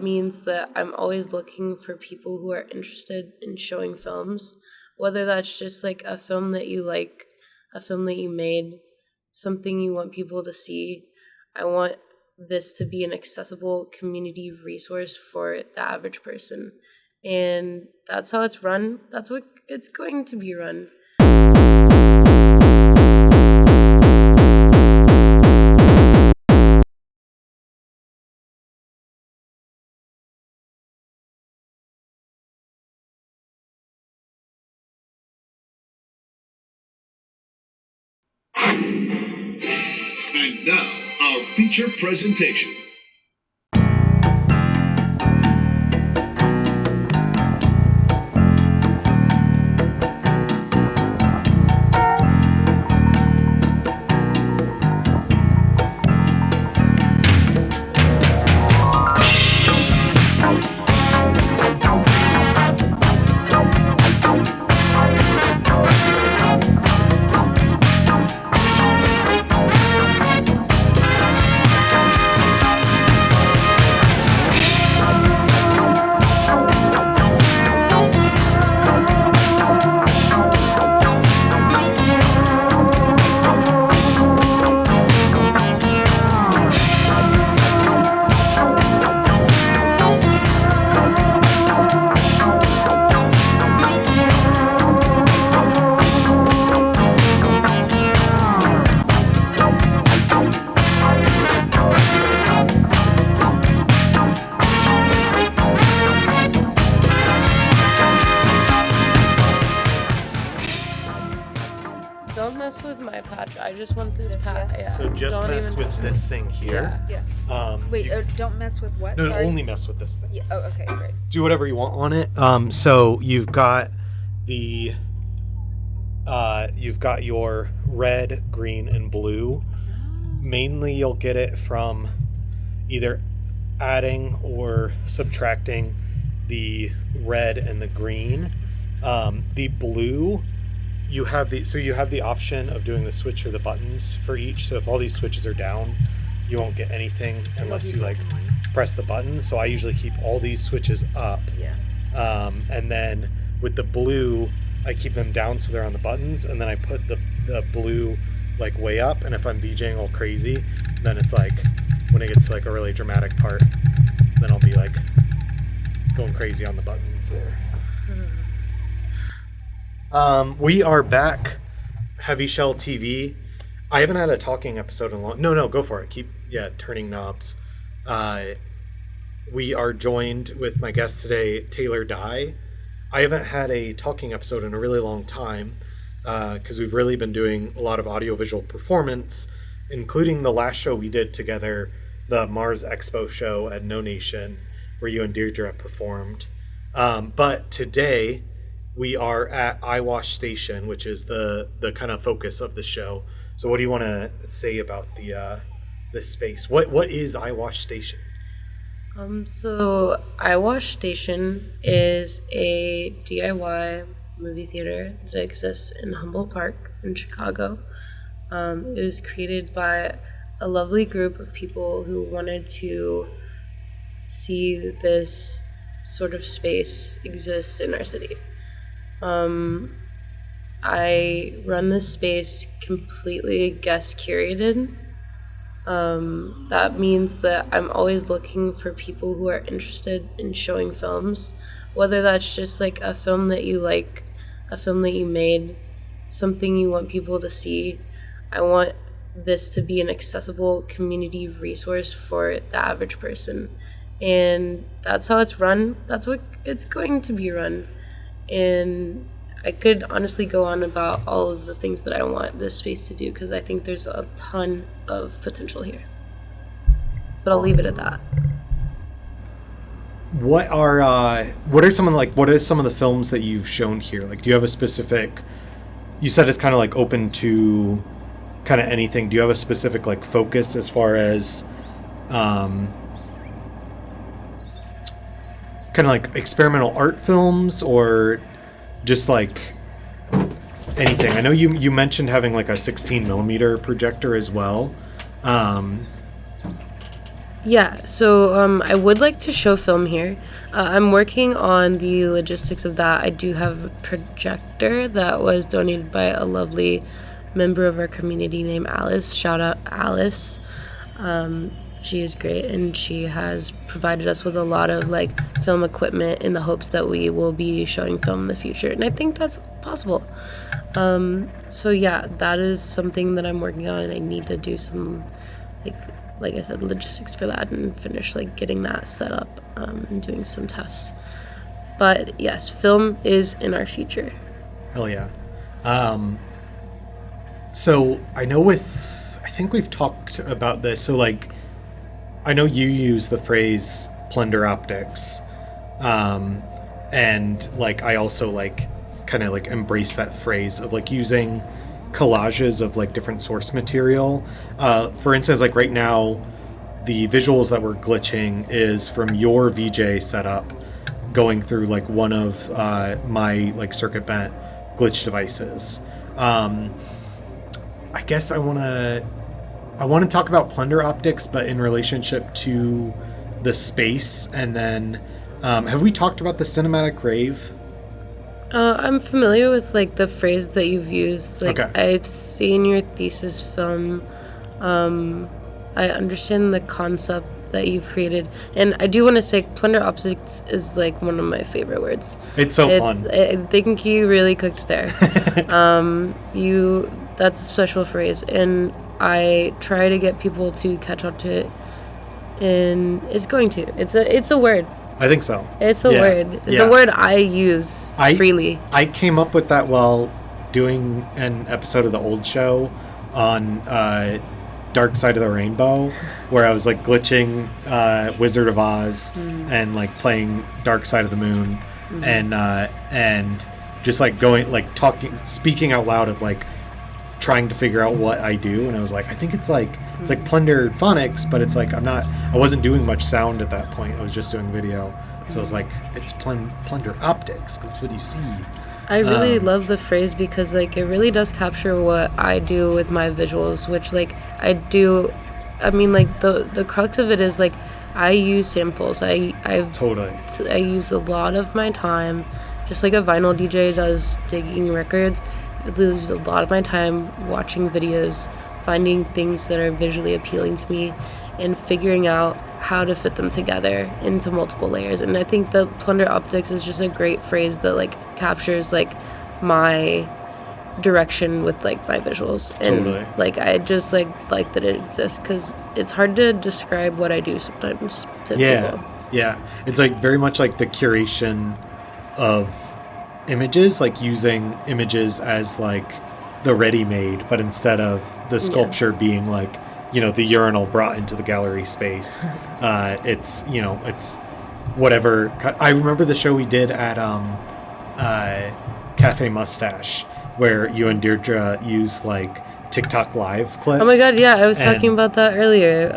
means that I'm always looking for people who are interested in showing films, whether that's just like a film that you like, a film that you made, something you want people to see. I want this to be an accessible community resource for the average person. And that's how it's run. That's what it's going to be run. And now, our feature presentation. Don't mess with my patch. I just want this patch. Yeah. So just Don't mess with this thing here. Yeah. Wait, don't mess with what? No, Sorry. only mess with this thing. Yeah. Oh, okay, great. Do whatever you want on it. So you've got your red, green, and blue. Mainly you'll get it from either adding or subtracting the red and the green. The blue, you have the option of doing the switch or the buttons for each. So if all these switches are down, you won't get anything unless you press the buttons. So I usually keep all these switches up. Yeah. And then with the blue, I keep them down so they're on the buttons, and then I put the blue way up, and if I'm VJing all crazy, then it's when it gets to a really dramatic part, then I'll be going crazy on the buttons there. We are back, Heavy Shell TV. I haven't had a talking episode in a long... No, go for it. Keep, turning knobs. We are joined with my guest today, Taylor Dye. I haven't had a talking episode in a really long time because we've really been doing a lot of audiovisual performance, including the last show we did together, the Mars Expo show at No Nation, where you and Deirdre performed. But today we are at Eyewash Station, which is the kind of focus of the show. So what do you want to say about this space? What is Eyewash Station? So Eyewash Station is a DIY movie theater that exists in Humboldt Park in Chicago. It was created by a lovely group of people who wanted to see this sort of space exist in our city. I run this space completely guest curated. That means that I'm always looking for people who are interested in showing films, whether that's just a film that you like, a film that you made, something you want people to see. I want this to be an accessible community resource for the average person. And that's how it's run. That's what it's going to be run. And I could honestly go on about all of the things that I want this space to do because I think there's a ton of potential here. But I'll leave it at that. What are some of the films that you've shown here? Do you have a specific? You said it's kind of open to kind of anything. Do you have a specific focus as far as kind of experimental art films or just anything? I know you mentioned having a 16 millimeter projector as well. Yeah, so I would like to show film here. I'm working on the logistics of that. I do have a projector that was donated by a lovely member of our community named Alice. Shout out Alice. She is great, and she has provided us with a lot of like film equipment in the hopes that we will be showing film in the future, and I think that's possible. So yeah, that is something that I'm working on, and I need to do some like I said, logistics for that and finish like getting that set up and doing some tests. But yes, film is in our future. Hell yeah. So I know I think we've talked about this. So like, I know you use the phrase plunder optics. And like, I also like kind of like embrace that phrase of like using collages of like different source material. For instance, like right now, the visuals that we're glitching is from your VJ setup going through like one of my like circuit bent glitch devices. I guess I want to talk about plunder optics, but in relationship to the space. And then have we talked about the cinematic rave? I'm familiar with like the phrase that you've used. Like, okay. I've seen your thesis film. I understand the concept that you've created, and I do want to say plunder optics is like one of my favorite words. It's so fun. I think you really cooked there. That's a special phrase, and I try to get people to catch on to it, and it's a word. I think so. It's a word. It's a word I use freely. I came up with that while doing an episode of the old show on Dark Side of the Rainbow, where I was like glitching Wizard of Oz and like playing Dark Side of the Moon, and just like going like speaking out loud of like trying to figure out what I do. And I was like, I think it's like plunder phonics, but it's like I wasn't doing much sound at that point. I was just doing video. So I was like, it's plunder optics, because that's what you see. I really love the phrase because like it really does capture what I do with my visuals, which like I mean like the crux of it is like I use samples. I use a lot of my time, just like a vinyl DJ does digging records. I lose a lot of my time watching videos, finding things that are visually appealing to me, and figuring out how to fit them together into multiple layers. And I think the plunder optics is just a great phrase that like captures like my direction with like my visuals. And like I just like that it exists, because it's hard to describe what I do sometimes to people. Yeah, it's like very much like the curation of images, like using images as like the ready-made, but instead of the sculpture being like, you know, the urinal brought into the gallery space, it's, you know, it's whatever. I remember the show we did at Cafe Mustache, where you and Deirdre used like TikTok live clips. Oh my god, yeah, I was talking about that earlier.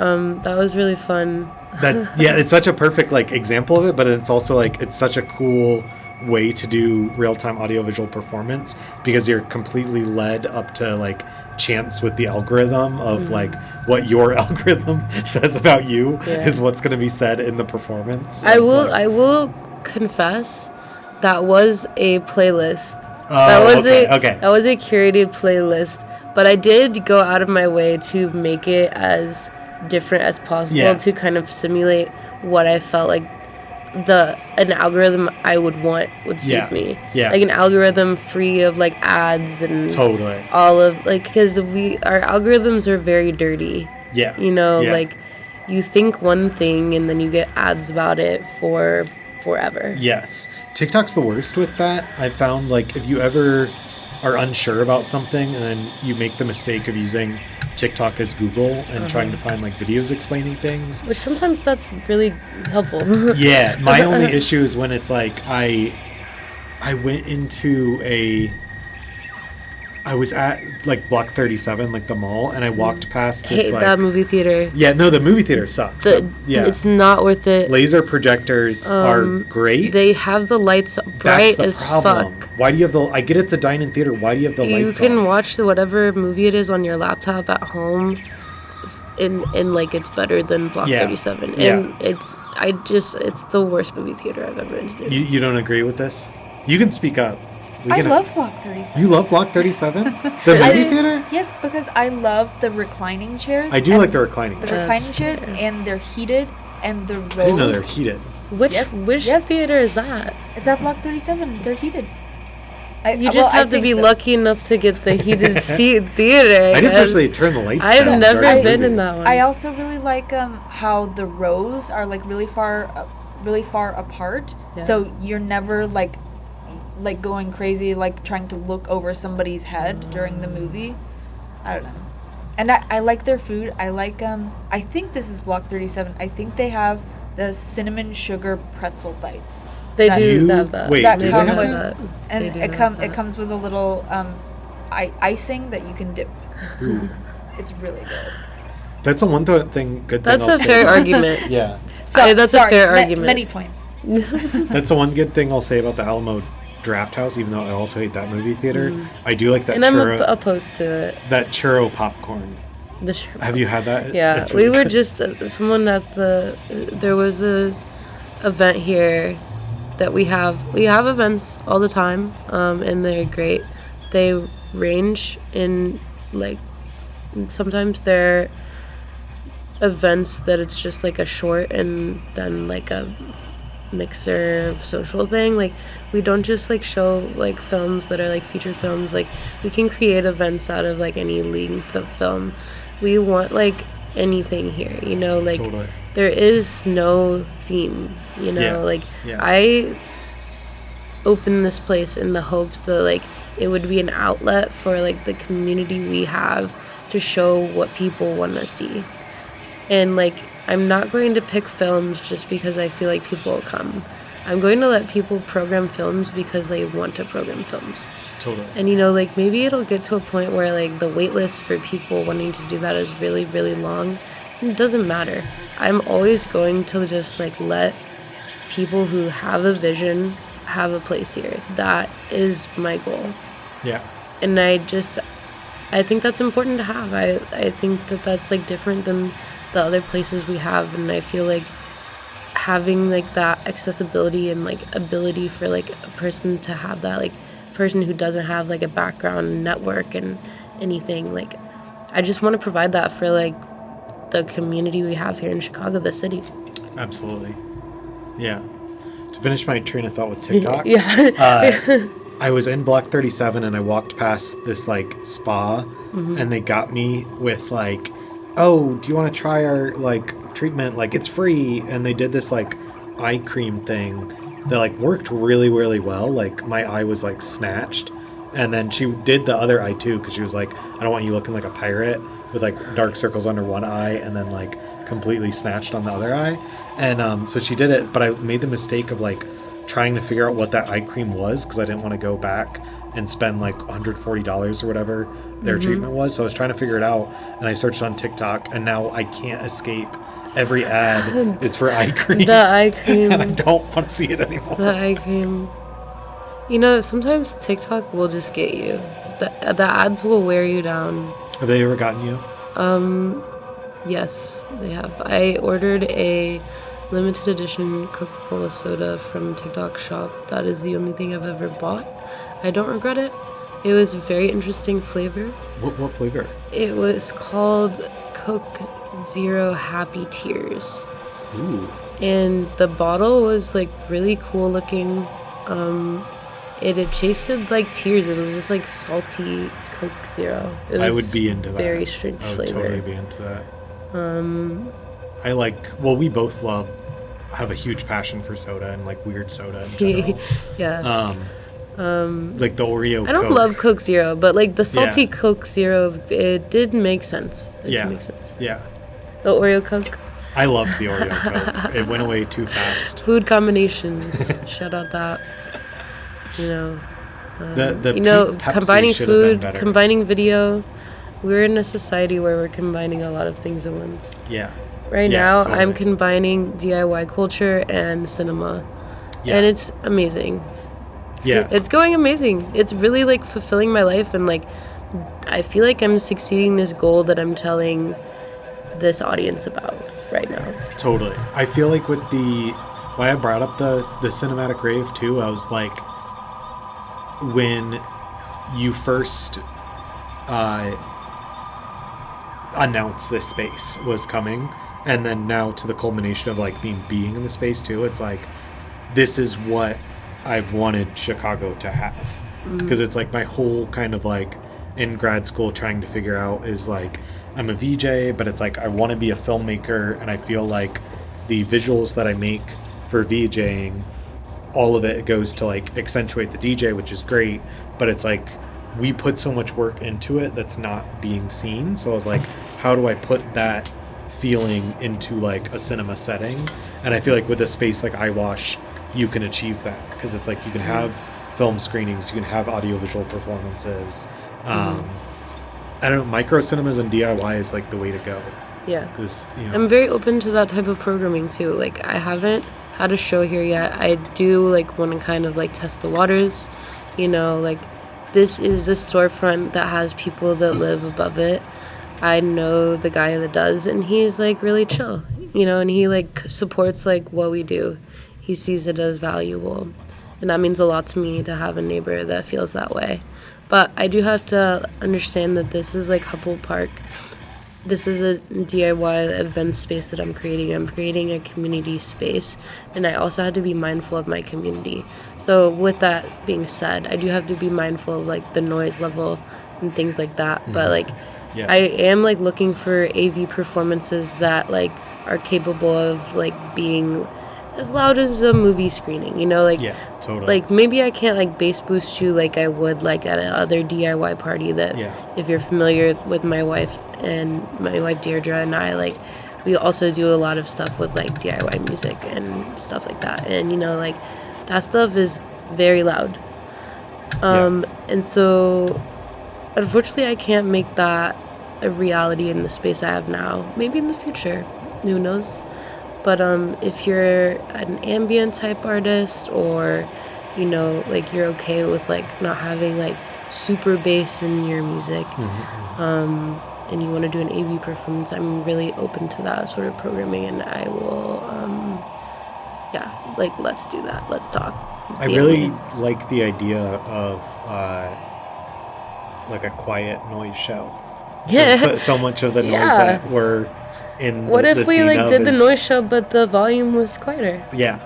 That was really fun. It's such a perfect like example of it, but it's also like it's such a cool way to do real-time audiovisual performance, because you're completely led up to like chance with the algorithm of like what your algorithm says about you is what's going to be said in the performance. I will confess that was a playlist. That was That was a curated playlist, but I did go out of my way to make it as different as possible to kind of simulate what I felt like an algorithm I would want would feed me. Yeah. Like an algorithm free of like ads and all of like, because our algorithms are very dirty. Yeah. You know, like you think one thing and then you get ads about it for forever. Yes. TikTok's the worst with that. I found like if you ever are unsure about something and then you make the mistake of using TikTok as Google and trying to find like videos explaining things, which sometimes that's really helpful. My only issue is when it's like I went into I was at like Block 37, like the mall, and I walked past this hate that movie theater. Yeah, no, the movie theater sucks. It's not worth it. Laser projectors are great. They have the lights bright as fuck. Why do you have I get it's a dine-in theater. Why do you have the lights on? You can watch whatever movie it is on your laptop at home and like it's better than Block 37. And it's the worst movie theater I've ever been to. You don't agree with this? You can speak up. I love Block 37. You love Block 37? The movie theater? Yes, because I love the reclining chairs. I do like the reclining chairs. The reclining chairs, and they're heated, and the rows. I didn't know they're heated. Which theater is that? It's at Block 37. They're heated. You just have to be lucky enough to get the heated seat theater. I just wish they turned the lights down. I've never been in that one. I also really like how the rows are like really far apart. Yeah. So you're never like going crazy, like trying to look over somebody's head during the movie. I don't know. And I like their food. I like I think this is Block 37. I think they have the cinnamon sugar pretzel bites. They do have that. Wait, that do come they have with, that? And it comes with a little icing that you can dip. Ooh. It's really good. That's the one thing. Good thing. That's a fair argument. Yeah. That's a fair argument. Many points. That's the one good thing I'll say about the Alamo Draft House, even though I also hate that movie theater. I do like that. And I'm opposed to it. That churro popcorn. Have you had that? Yeah, really we were just someone at there was a event here that we have events all the time, and they're great. They range in like sometimes they're events that it's just like a short and then like a mixer of social thing. Like we don't just like show like films that are like feature films. Like we can create events out of like any length of film. We want like anything here, you know, like totally. There is no theme, you know, I opened this place in the hopes that like it would be an outlet for like the community we have to show what people want to see. And like I'm not going to pick films just because I feel like people will come. I'm going to let people program films because they want to program films. Totally. And you know, like maybe it'll get to a point where like the wait list for people wanting to do that is really, really long. It doesn't matter. I'm always going to just like let people who have a vision have a place here. That is my goal. Yeah. And I think that's important to have. I think that that's like different than the other places we have, and I feel like having like that accessibility and like ability for like a person to have that, like person who doesn't have like a background network and anything, like I just want to provide that for like the community we have here in Chicago, the city. Absolutely. Yeah. To finish my train of thought with TikTok, I was in Block 37 and I walked past this like spa, and they got me with like, oh, do you want to try our like treatment? Like it's free. And they did this like eye cream thing that like worked really, really well. Like my eye was like snatched. And then she did the other eye too, because she was like, I don't want you looking like a pirate with like dark circles under one eye and then like completely snatched on the other eye. And so she did it, but I made the mistake of like trying to figure out what that eye cream was because I didn't want to go back and spend like $140 or whatever their treatment was. So I was trying to figure it out, and I searched on TikTok, and now I can't escape. Every ad is for eye cream. The eye cream. And I don't want to see it anymore. The eye cream. You know, sometimes TikTok will just get you. The ads will wear you down. Have they ever gotten you? Yes, they have. I ordered a limited edition Coca-Cola soda from TikTok shop. That is the only thing I've ever bought. I don't regret it. It was a very interesting flavor. What flavor? It was called Coke Zero Happy Tears. Ooh. And the bottle was like really cool looking. It had tasted like tears. It was just like salty Coke Zero. I would be into that. Very strange I would flavor. totally be into that. I like, well, we both have a huge passion for soda and like weird soda in general. Yeah. Like the Oreo I don't Coke. love Coke Zero, but like the salty Coke Zero, it did make sense. It did make sense. Yeah. The Oreo Coke. I loved the Oreo Coke. It went away too fast. Food combinations. Shout out that. You know. Pepsi combining should have been food, better. combining video. We're in a society where we're combining a lot of things at once. Yeah. Right Yeah, now, totally. I'm combining DIY culture and cinema. Yeah. And it's amazing. Yeah. It's going amazing. It's really like fulfilling my life, and like I feel like I'm succeeding this goal that I'm telling this audience about right now. Totally. I feel like with why I brought up the cinematic rave too, I was like, when you first announced this space was coming, and then now to the culmination of like being in the space too, it's like, this is what I've wanted Chicago to have. Because it's like my whole kind of like in grad school trying to figure out is like, I'm a VJ, but it's like I want to be a filmmaker, and I feel like the visuals that I make for VJing, all of it goes to like accentuate the DJ, which is great, but it's like we put so much work into it that's not being seen. So I was like, how do I put that feeling into like a cinema setting? And I feel like with a space like Eyewash, you can achieve that, because it's like you can have film screenings, you can have audiovisual performances. I don't know, microcinemas and DIY is like the way to go. Yeah. 'Cause, you know, I'm very open to that type of programming too. Like, I haven't had a show here yet. I do like want to kind of like test the waters, you know, like this is a storefront that has people that live above it. I know the guy that does, and he's like really chill, you know, and he like supports like what we do. He sees it as valuable, and that means a lot to me to have a neighbor that feels that way. But I do have to understand that this is like Hubble Park. This is a DIY event space that I'm creating. I'm creating a community space, and I also had to be mindful of my community. So with that being said, I do have to be mindful of like the noise level and things like that. But like, yeah. I am like looking for AV performances that like are capable of like being as loud as a movie screening, you know, like, yeah, totally. like maybe I can't like bass boost you like I would like at another DIY party that, Yeah. if you're familiar with my wife Deirdre and I, like we also do a lot of stuff with like DIY music and stuff like that, and you know, like that stuff is very loud. And so unfortunately I can't make that a reality in the space I have now. Maybe in the future, who knows. But if you're an ambient type artist, or, you know, like you're okay with like not having like super bass in your music, and you want to do an AV performance, I'm really open to that sort of programming, and I will, like let's do that. Let's talk. I really like the idea of like a quiet noise show. Yeah. So much of the noise Yeah. that we're in. What if the we scene like of did the is- noise show, but the volume was quieter? Yeah,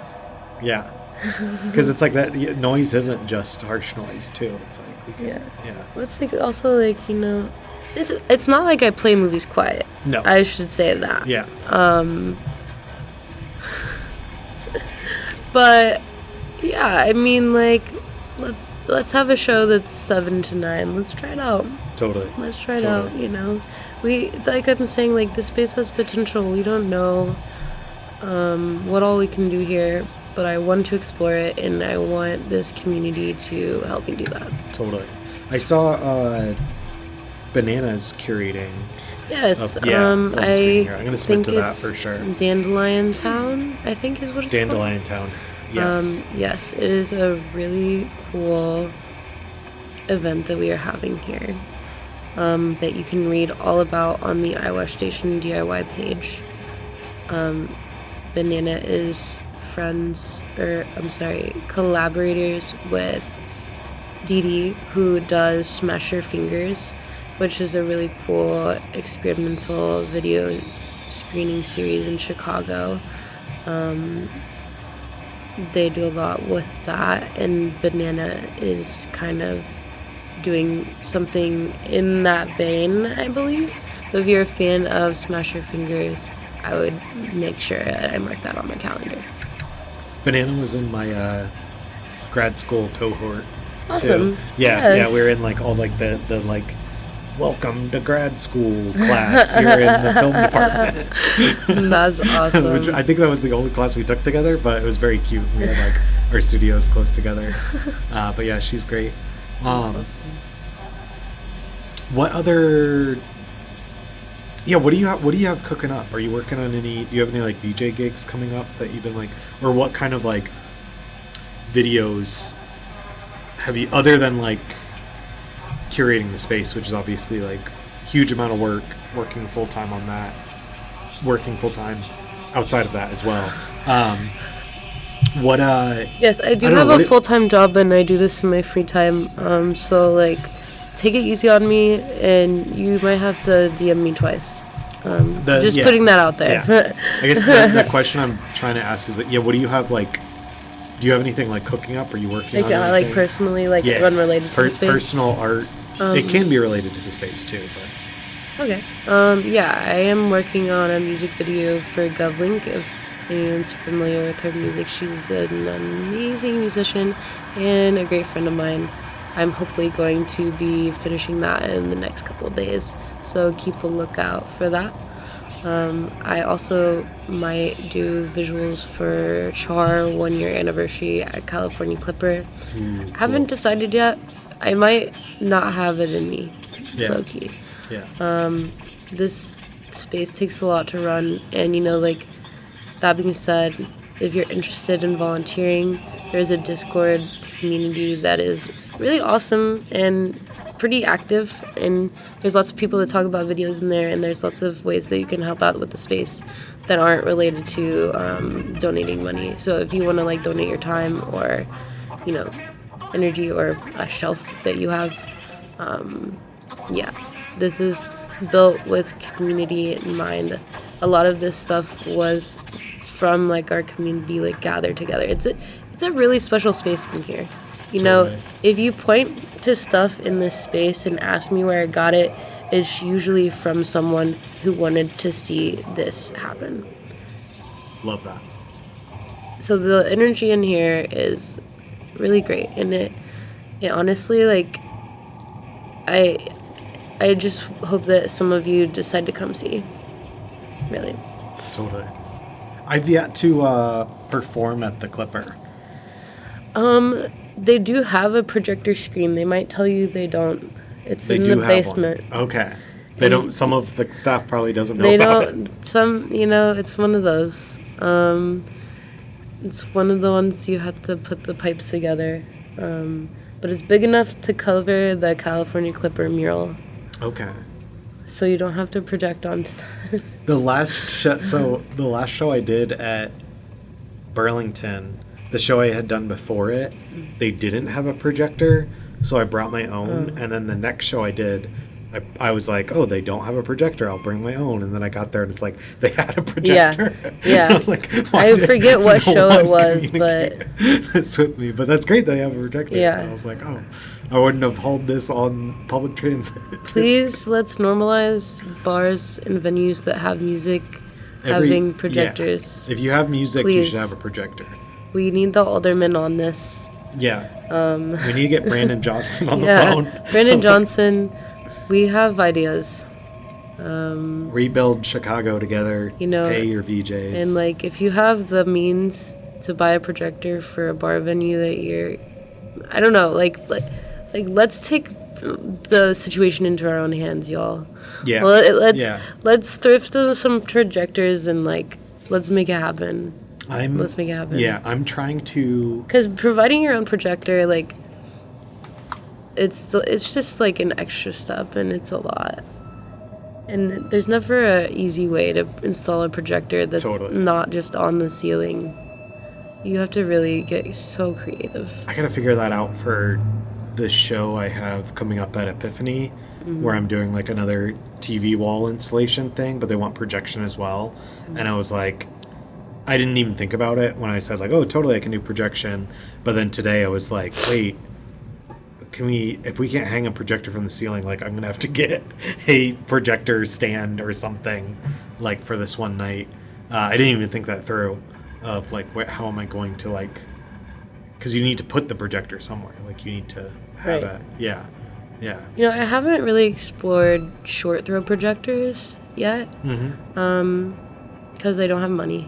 because it's like that. Noise isn't just harsh noise too. It's like we can, yeah. It's like also like, you know, it's not like I play movies quiet. No. I should say that. Yeah. But yeah, I mean, like let's have a show that's 7 to 9. Let's try it out. Totally. Let's try it out. You know, we, like I'm saying, like the space has potential. We don't know what all we can do here, but I want to explore it, and I want this community to help me do that. Totally. I saw Bananas curating. Yes, film I screening here. I'm gonna submit think to that it's for sure. Dandelion Town, I think is what it's Dandelion Town. Yes. called. Yes, it is a really cool event that we are having here, that you can read all about on the Eyewash Station DIY page. Banana is collaborators with Dee Dee, who does Smash Your Fingers, which is a really cool experimental video screening series in Chicago. They do a lot with that, and Banana is kind of doing something in that vein, I believe. So if you're a fan of Smash Your Fingers, I would make sure I mark that on my calendar. Banana was in my grad school cohort. Awesome. Too. Yeah, Yes. yeah, we were in like all like the like welcome to grad school class. You were in the film department. That's awesome. Which I think that was the only class we took together, but it was very cute. We had like our studios close together. But yeah, she's great. Awesome. What other? Yeah, what do you have cooking up? Are you working on any? Do you have any like VJ gigs coming up that you've been like, or what kind of like videos have you, other than like curating the space, which is obviously like huge amount of work, working full time on that? working full time outside of that as well. What Yes, I do I don't have know, a what full-time job, and I do this in my free time. So like, take it easy on me, and you might have to DM me twice. Just yeah. putting that out there. Yeah. I guess the question I'm trying to ask is that, what do you have, like, do you have anything like cooking up? Are you working Like, on anything? like personally, like unrelated to the space. Personal art. It can be related to the space too, but Okay. Yeah, I am working on a music video for GovLink. If anyone's familiar with her music, she's an amazing musician and a great friend of mine. I'm hopefully going to be finishing that in the next couple of days, so keep a lookout for that. I also might do visuals for Char 1 year anniversary at California Clipper. Haven't decided yet. I might not have it in me, low key. yeah. This space takes a lot to run, and like, that being said, if you're interested in volunteering, there's a Discord community that is really awesome and pretty active, and there's lots of people that talk about videos in there, and there's lots of ways that you can help out with the space that aren't related to donating money. So if you want to like donate your time or energy or a shelf that you have, this is built with community in mind. A lot of this stuff was from like our community like gathered together. It's a really special space in here. Totally. If you point to stuff in this space and ask me where I got it, it's usually from someone who wanted to see this happen. Love that. So the energy in here is really great, and it honestly, like, I just hope that some of you decide to come see. Really. Totally. I've yet to perform at the Clipper. They do have a projector screen. They might tell you they don't. It's in the basement. Okay. They don't. Some of the staff probably doesn't know They about don't. it. It's one of those. It's one of the ones you have to put the pipes together. But it's big enough to cover the California Clipper mural. Okay. So you don't have to project onto that. The last show I did at Burlington, the show I had done before it, they didn't have a projector, so I brought my own. And then the next show I did, I was like, oh, they don't have a projector, I'll bring my own. And then I got there and it's like, they had a projector. Yeah. I was like, I forget what show it was, but this with me. But that's great they have a projector. Yeah. And I was like, oh, I wouldn't have hauled this on public transit. Please, let's normalize bars and venues that have music having projectors. Yeah. If you have music, you should have a projector. We need the aldermen on this. Yeah. We need to get Brandon Johnson on the phone. Brandon Johnson, we have ideas. Rebuild Chicago together. Pay your VJs. And like, if you have the means to buy a projector for a bar venue that you're, I don't know, like let's take the situation into our own hands, y'all. Yeah. Let's thrift some projectors and like, let's make it happen. Let's make it happen. Yeah, I'm trying to. Because providing your own projector, like, it's just like an extra step, and it's a lot. And there's never an easy way to install a projector that's not just on the ceiling. You have to really get so creative. I gotta figure that out for the show I have coming up at Epiphany, where I'm doing like another TV wall installation thing, but they want projection as well. And I was like, I didn't even think about it when I said like, oh, totally, I can do projection. But then today I was like, wait, if we can't hang a projector from the ceiling, like I'm gonna have to get a projector stand or something like for this one night. I didn't even think that through of like, how am I going to like, because you need to put the projector somewhere. Like you need to have it. Yeah. I haven't really explored short throw projectors yet. Because I don't have money.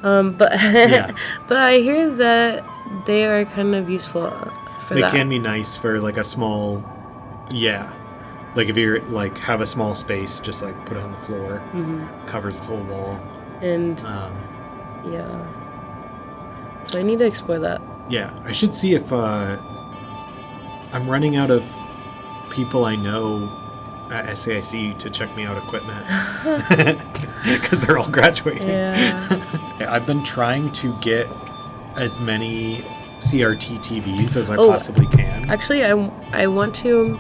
But but I hear that they are kind of useful for that. They can be nice for like a small, like if you're like have a small space, just like put it on the floor, covers the whole wall. And so I need to explore that. Yeah, I should see if I'm running out of people I know at SAIC to check me out equipment because they're all graduating. Yeah. I've been trying to get as many CRT TVs as I possibly can. Actually, I want to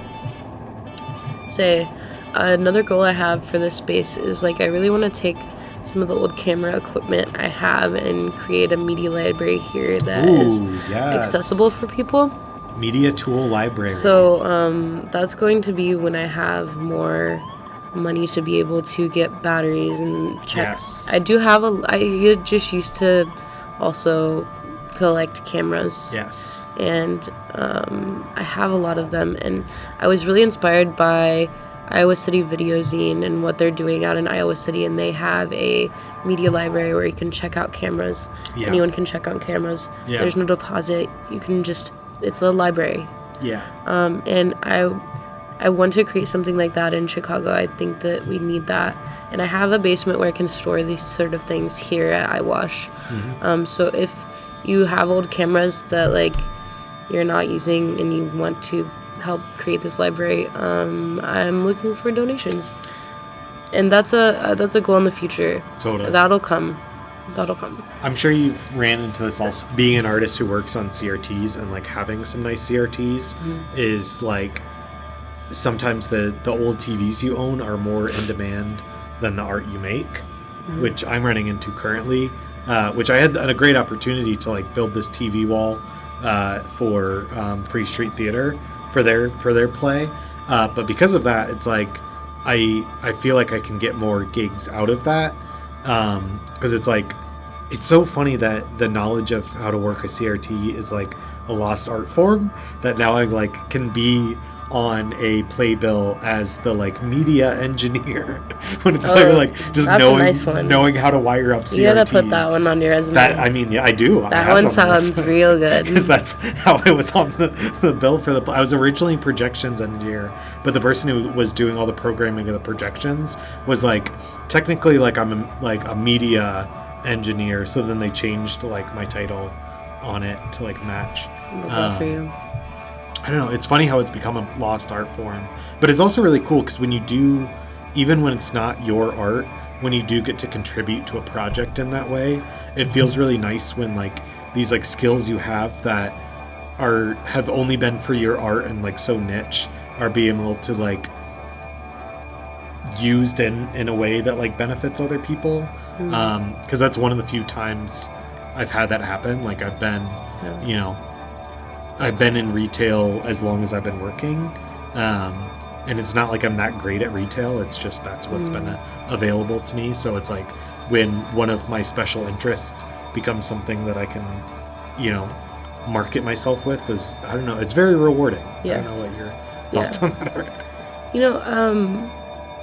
say another goal I have for this space is like I really want to take some of the old camera equipment I have and create a media library here that is accessible for people. Media tool library. So that's going to be when I have more money to be able to get batteries and check. Yes. I just used to also collect cameras. Yes. And I have a lot of them, and I was really inspired by Iowa City Videozine and what they're doing out in Iowa City, and they have a media library where you can check out cameras. Yeah. Anyone can check out cameras. Yeah. There's no deposit. You can it's a library. Yeah. And I want to create something like that in Chicago. I think that we need that. And I have a basement where I can store these sort of things here at Eyewash. Mm-hmm. So if you have old cameras that like you're not using and you want to help create this library, I'm looking for donations. And that's a goal in the future. Totally. That'll come. I'm sure you've ran into this also. Being an artist who works on CRTs and like having some nice CRTs is like sometimes the old TVs you own are more in demand than the art you make, which I'm running into currently. Which I had a great opportunity to like build this TV wall for Free Street Theater for their play, but because of that, it's like I feel like I can get more gigs out of that. Because it's like, it's so funny that the knowledge of how to work a CRT is like a lost art form that now I like can be on a playbill as the like media engineer when it's like just knowing how to wire up CRTs. You gotta put that one on your resume. I do. That one sounds real good. Because that's how I was on the bill for I was originally a projections engineer, but the person who was doing all the programming of the projections was like technically like I'm like a media engineer. So then they changed like my title on it to like match. Love that for you. I don't know. It's funny how it's become a lost art form, but it's also really cool because when you do, even when it's not your art, when you do get to contribute to a project in that way, it feels really nice when like these like skills you have that have only been for your art and like so niche are being able to like used in a way that like benefits other people. Because that's one of the few times I've had that happen. Like I've been, I've been in retail as long as I've been working, and it's not like I'm that great at retail. It's just that's what's been available to me. So it's like when one of my special interests becomes something that I can, market myself with is, I don't know, it's very rewarding. Yeah. I don't know what your thoughts on that are.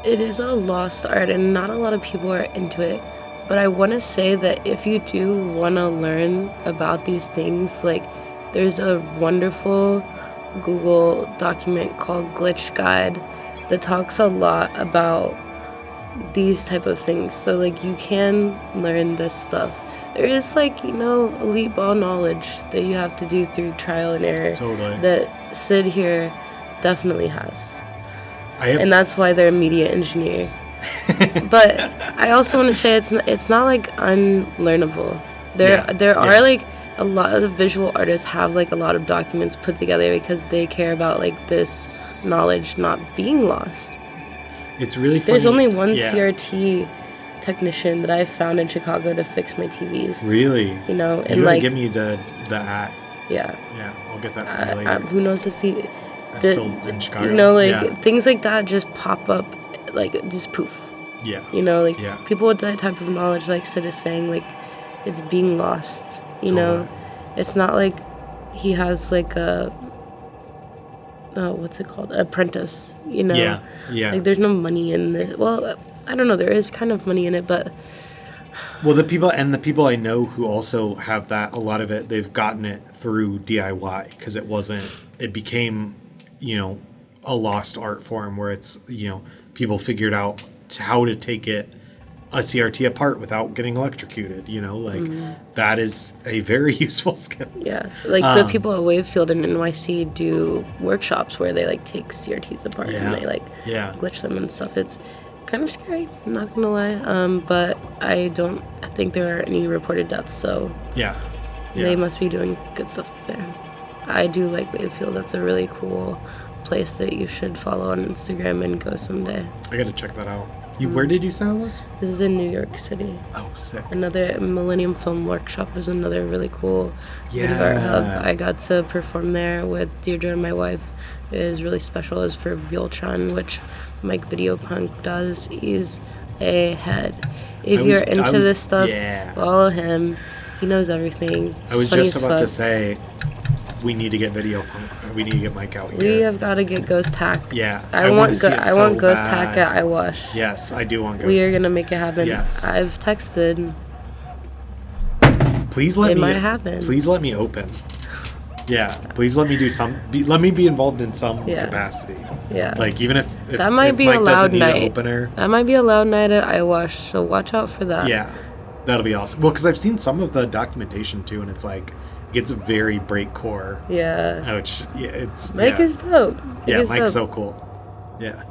It is a lost art and not a lot of people are into it. But I want to say that if you do want to learn about these things, like there's a wonderful Google document called Glitch Guide that talks a lot about these type of things. So like you can learn this stuff. There is like, elite ball knowledge that you have to do through trial and error. Totally. That Sid here definitely has. And that's why they're a media engineer. But I also want to say it's not like unlearnable. There are like a lot of visual artists have like a lot of documents put together because they care about like this knowledge not being lost. It's really funny. There's only one CRT technician that I've found in Chicago to fix my TVs. Really? And you like give me the at. Yeah. Yeah, I'll get that from you later. Who knows if he still in Chicago. Things like that just pop up, like just poof. Yeah. People with that type of knowledge, like Sid is saying, like it's being lost. Totally. It's not like he has like a what's it called? Apprentice. Yeah. Like there's no money in it. Well, I don't know. There is kind of money in it, but. Well, the people I know who also have that, a lot of it, they've gotten it through DIY because it became, a lost art form where it's, people figured out how to take it a CRT apart without getting electrocuted. You know, like that is a very useful skill. Yeah, like the people at Wavefield in NYC do workshops where they like take CRTs apart and they like glitch them and stuff. It's kind of scary, I'm not gonna lie. But I think there are any reported deaths, so they must be doing good stuff up there. I do like Wavefield. That's a really cool place that you should follow on Instagram and go someday. I gotta check that out. Where did you say it was? This is in New York City. Oh, sick. Another Millennium Film Workshop is another really cool video art hub. I got to perform there with Deirdre and my wife. It is really special. It's for Voltron, which Mike Videopunk does. He's a head. If you're into this stuff, follow him. He knows everything. I was just about to say, we need to get Videopunk. We need to get Mike out here. We have got to get Ghost Hack. Yeah. I want Ghost Hack at Eyewash. Yes, I do want Ghost We are going to make it happen. Yes. I've texted. Please let it me. might happen. Please let me open. Yeah. Please let me do some. Let me be involved in some capacity. Yeah. Like even if that might be Mike a loud night. Opener, that might be a loud night at Eyewash. So watch out for that. Yeah. That'll be awesome. Well, because I've seen some of the documentation too, and it's like it's very breakcore. Yeah. Which it's Mike is dope. Mike's so cool. Yeah.